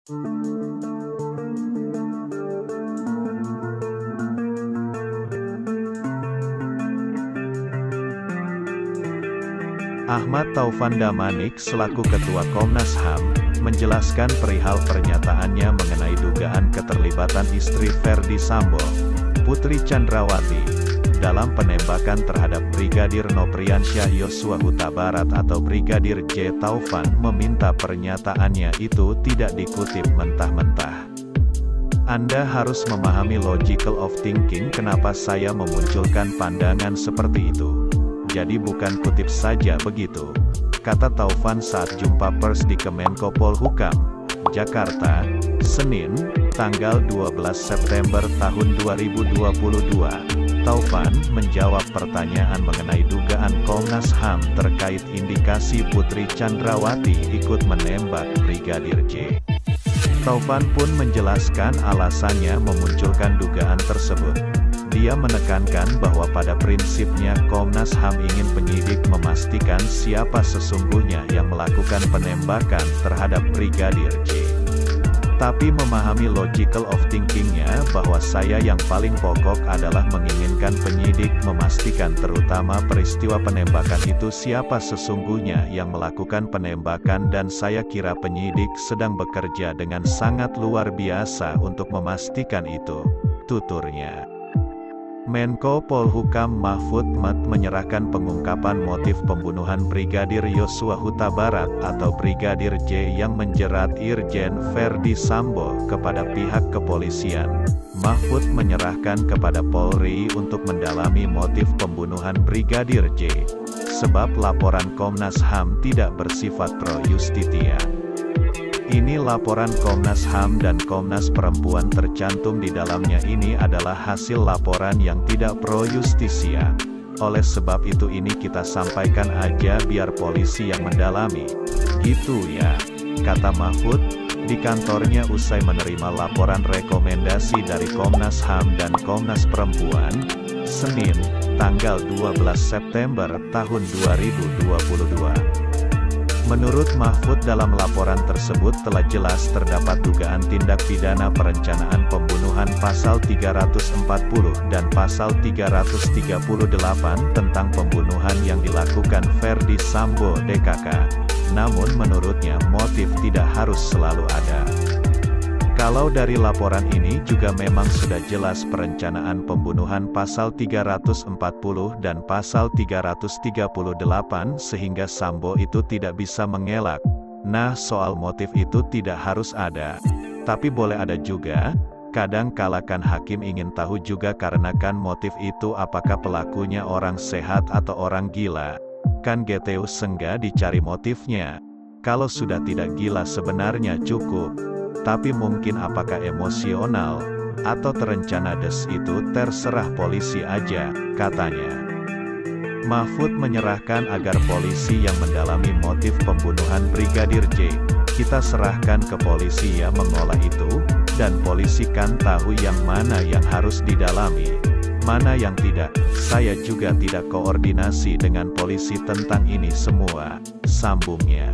Ahmad Taufan Damanik selaku Ketua Komnas HAM, menjelaskan perihal pernyataannya mengenai dugaan keterlibatan istri Ferdy Sambo, Putri Chandrawati, dalam penembakan terhadap Brigadir Nopriansyah Yosua Huta Barat atau Brigadir J. Taufan meminta pernyataannya itu tidak dikutip mentah-mentah. Anda harus memahami logical of thinking kenapa saya memunculkan pandangan seperti itu. Jadi bukan kutip saja begitu, kata Taufan saat jumpa pers di Kemenko Polhukam, Jakarta, Senin, tanggal 12 September tahun 2022. Taufan menjawab pertanyaan mengenai dugaan Komnas HAM terkait indikasi Putri Chandrawati ikut menembak Brigadir J. Taufan pun menjelaskan alasannya memunculkan dugaan tersebut. Dia menekankan bahwa pada prinsipnya Komnas HAM ingin penyidik memastikan siapa sesungguhnya yang melakukan penembakan terhadap Brigadir J. Tapi memahami logical of thinkingnya bahwa saya yang paling pokok adalah menginginkan penyidik memastikan terutama peristiwa penembakan itu siapa sesungguhnya yang melakukan penembakan dan saya kira penyidik sedang bekerja dengan sangat luar biasa untuk memastikan itu, tuturnya. Menko Polhukam Mahfud MD menyerahkan pengungkapan motif pembunuhan Brigadir Yosua Huta Barat atau Brigadir J yang menjerat Irjen Ferdy Sambo kepada pihak kepolisian. Mahfud menyerahkan kepada Polri untuk mendalami motif pembunuhan Brigadir J, sebab laporan Komnas HAM tidak bersifat pro justia. Ini laporan Komnas HAM dan Komnas Perempuan tercantum di dalamnya ini adalah hasil laporan yang tidak pro justisia. Oleh sebab itu ini kita sampaikan aja biar polisi yang mendalami. Gitu ya, kata Mahfud, di kantornya usai menerima laporan rekomendasi dari Komnas HAM dan Komnas Perempuan, Senin, tanggal 12 September tahun 2022. Menurut Mahfud dalam laporan tersebut telah jelas terdapat dugaan tindak pidana perencanaan pembunuhan pasal 340 dan pasal 338 tentang pembunuhan yang dilakukan Ferdy Sambo DKK. Namun menurutnya motif tidak harus selalu ada. Kalau dari laporan ini juga memang sudah jelas perencanaan pembunuhan pasal 340 dan pasal 338 sehingga Sambo itu tidak bisa mengelak. Nah soal motif itu tidak harus ada. Tapi boleh ada juga. Kadang kala kan hakim ingin tahu juga karena kan motif itu apakah pelakunya orang sehat atau orang gila. Kan GTU senggah dicari motifnya. Kalau sudah tidak gila sebenarnya cukup. Tapi mungkin apakah emosional, atau terencana itu terserah polisi aja, katanya. Mahfud menyerahkan agar polisi yang mendalami motif pembunuhan Brigadir J, kita serahkan ke polisi ya mengolah itu, dan polisi kan tahu yang mana yang harus didalami, mana yang tidak. Saya juga tidak koordinasi dengan polisi tentang ini semua, sambungnya.